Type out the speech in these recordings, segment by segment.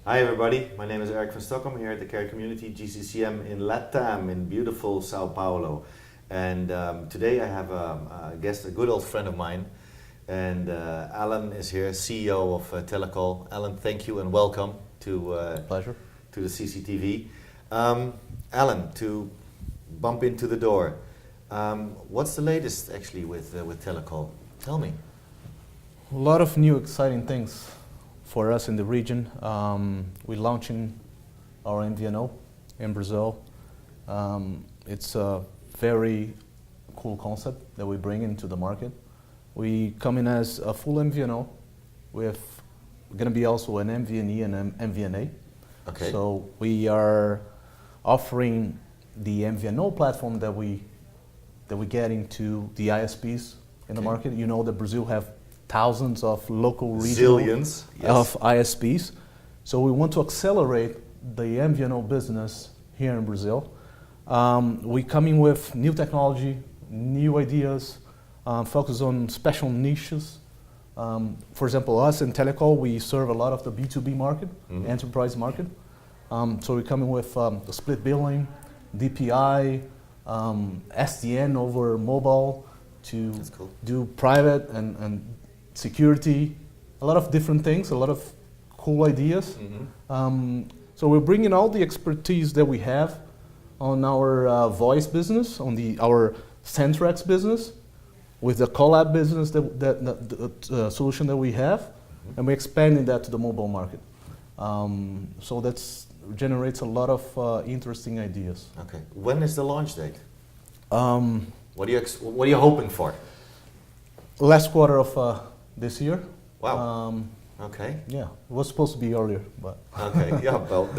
Hi everybody, my name is Eric van Stockholm here at the Care Community GCCM in LATAM in beautiful Sao Paulo. And today I have a guest, a good old friend of mine, and Allan is here, CEO of Telecall. Allan, thank you and welcome to Pleasure. To the CCTV. Allan, to bump into the door, what's the latest actually with Telecall? Tell me. A lot of new exciting things for us in the region. We're launching our MVNO in Brazil. It's a very cool concept that we bring into the market. We come in as a full MVNO with going to be also an MVNE and an MVNA. Okay. So we are offering the MVNO platform that we get into the ISPs in the market. You know that Brazil have thousands of local regional Zillions, yes. of ISPs. So we want to accelerate the MVNO business here in Brazil. We're coming with new technology, new ideas, focus on special niches. For example, us in Telecall, we serve a lot of the B2B market, enterprise market. So we're coming with the split billing, DPI, SDN over mobile to do private and security, a lot of different things, a lot of cool ideas. So we're bringing all the expertise that we have on our voice business, on our Centrex business, with the collab business, that solution that we have, and we're expanding that to the mobile market. So that generates a lot of interesting ideas. Okay. When is the launch date? What What are you hoping for? Last quarter of this year. Wow. Okay. Yeah, it was supposed to be earlier, but. Okay. Yeah. Well,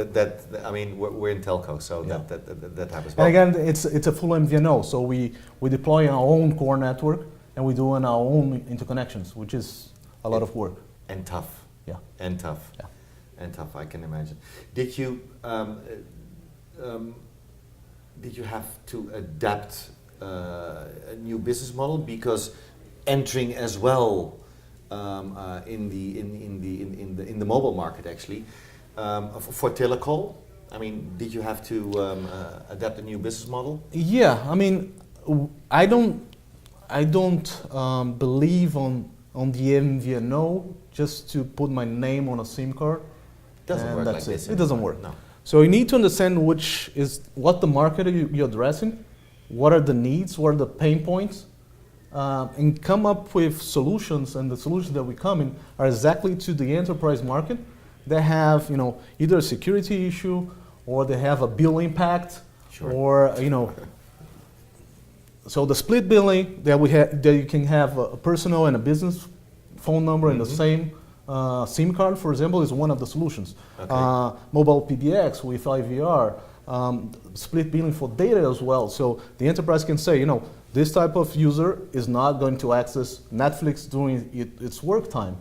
I mean, we're in telco, so yeah. that happens. And again, it's a full MVNO, so we deploy our own core network and we do our own interconnections, which is a lot of work. And tough. Yeah. And tough. Yeah. And tough. I can imagine. Did you have to adapt a new business model because entering as well in the mobile market actually for Telecall? I mean, did you have to adapt a new business model? Yeah, I mean, I don't believe on the MVNO just to put my name on a SIM card. Doesn't work like this. It doesn't work. No. So you need to understand what the market you're addressing, what are the needs, what are the pain points, and come up with solutions. And the solutions that we come in are exactly to the enterprise market that have, either a security issue or they have a bill impact, or So the split billing that that you can have a personal and a business phone number in the same SIM card, for example, is one of the solutions. Okay. Mobile PBX with IVR, split billing for data as well. So the enterprise can say, this type of user is not going to access Netflix during its work time.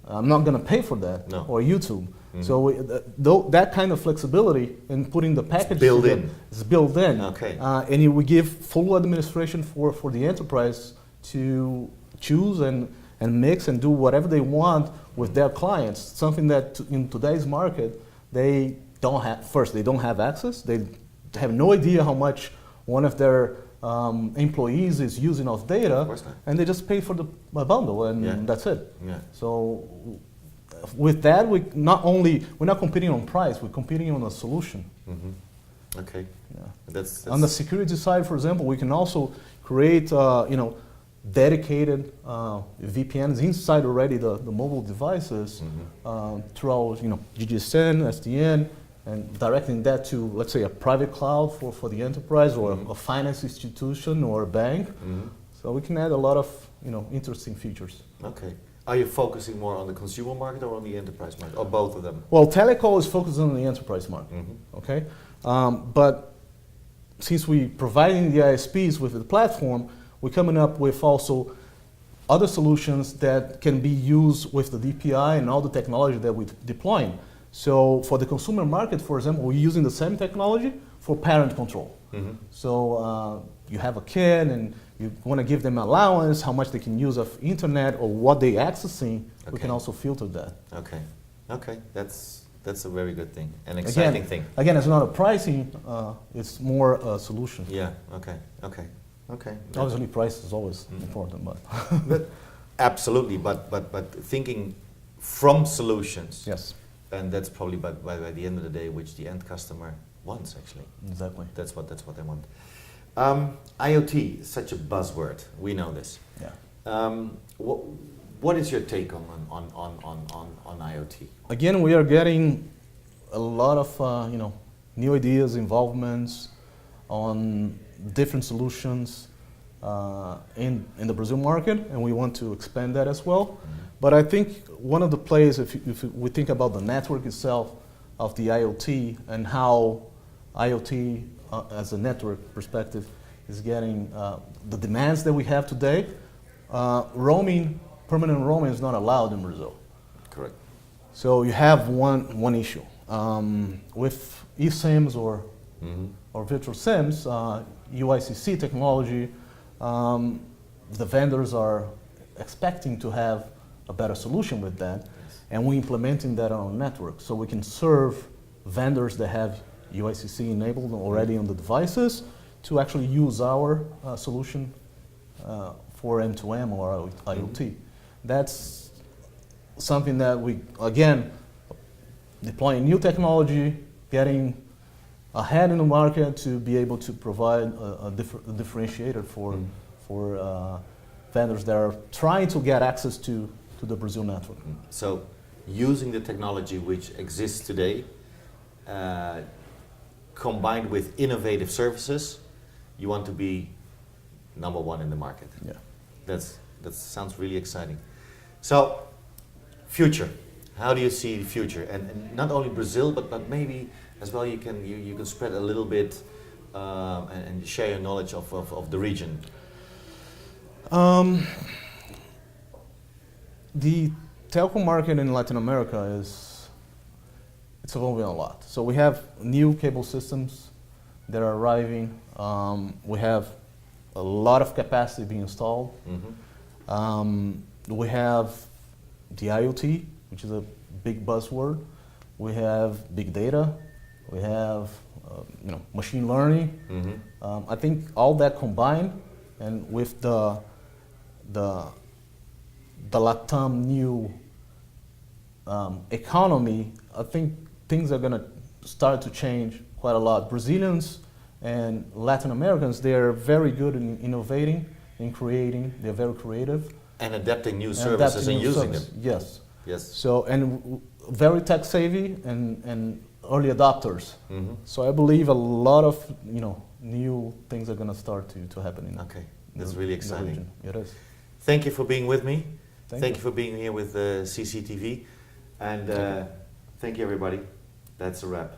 I'm not going to pay for that, or YouTube. So that kind of flexibility in putting the package is built in. Okay. And we give full administration for the enterprise to choose and mix and do whatever they want with their clients. Something that in today's market, they don't have. First, they don't have access. They have no idea how much one of their employees is using of data, and they just pay for the bundle, and that's it. Yeah. So with that, we're not competing on price, we're competing on a solution. Okay. Yeah. That's on the security side, for example, we can also create dedicated VPNs inside already the mobile devices through GCCM, SDN, and directing that to, let's say, a private cloud for the enterprise or a finance institution or a bank. So we can add a lot of interesting features. Okay. Are you focusing more on the consumer market or on the enterprise market, or both of them? Well, Telecall is focused on the enterprise market. Okay, but since we're providing the ISPs with the platform, we're coming up with also other solutions that can be used with the DPI and all the technology that we're deploying. So for the consumer market, for example, we're using the same technology for parent control. So you have a kid and you want to give them allowance, how much they can use of internet or what they're accessing, we can also filter that. Okay, okay, that's That's a very good thing, an exciting thing. Again, it's not a pricing, it's more a solution. Yeah, okay. Obviously, price is always important, but But absolutely, but thinking from solutions. yes, And that's probably by the end of the day, which the end customer wants, actually. exactly. That's what they want. IoT is such a buzzword. We know this. Yeah. What is your take on IoT? Again, we are getting a lot of new ideas, involvements on different solutions in the Brazil market, and we want to expand that as well. Mm-hmm. But I think one of the plays, if we think about the network itself of the IoT and how IoT as a network perspective is getting the demands that we have today, permanent roaming is not allowed in Brazil. Correct. So you have one issue. With eSIMs or virtual SIMs, UICC technology, the vendors are expecting to have a better solution with that, yes. And we're implementing that on our network. So we can serve vendors that have UICC enabled already on the devices to actually use our solution for M2M or IoT. That's something that we, again, deploying new technology, getting ahead in the market to be able to provide a differentiator for vendors that are trying to get access to the Brazil network. So using the technology which exists today, combined with innovative services, you want to be number one in the market. Yeah. That sounds really exciting. So, future. How do you see the future? And not only Brazil, but maybe as well you can spread a little bit and share your knowledge of the region. The telco market in Latin America it's evolving a lot. So we have new cable systems that are arriving. We have a lot of capacity being installed. We have the IoT, which is a big buzzword. We have big data. We have machine learning. I think all that combined, and with the LATAM new economy, I think things are going to start to change quite a lot. Brazilians and Latin Americans, they are very good in innovating, in creating. They're very creative. And adapting new services and using them. Yes. Yes. So, and very tech savvy and early adopters. So I believe a lot of new things are going to start to happen. Okay, that's really exciting. It is. Thank you for being with me. Thank you for being here with CCTV. And thank you, everybody. That's a wrap.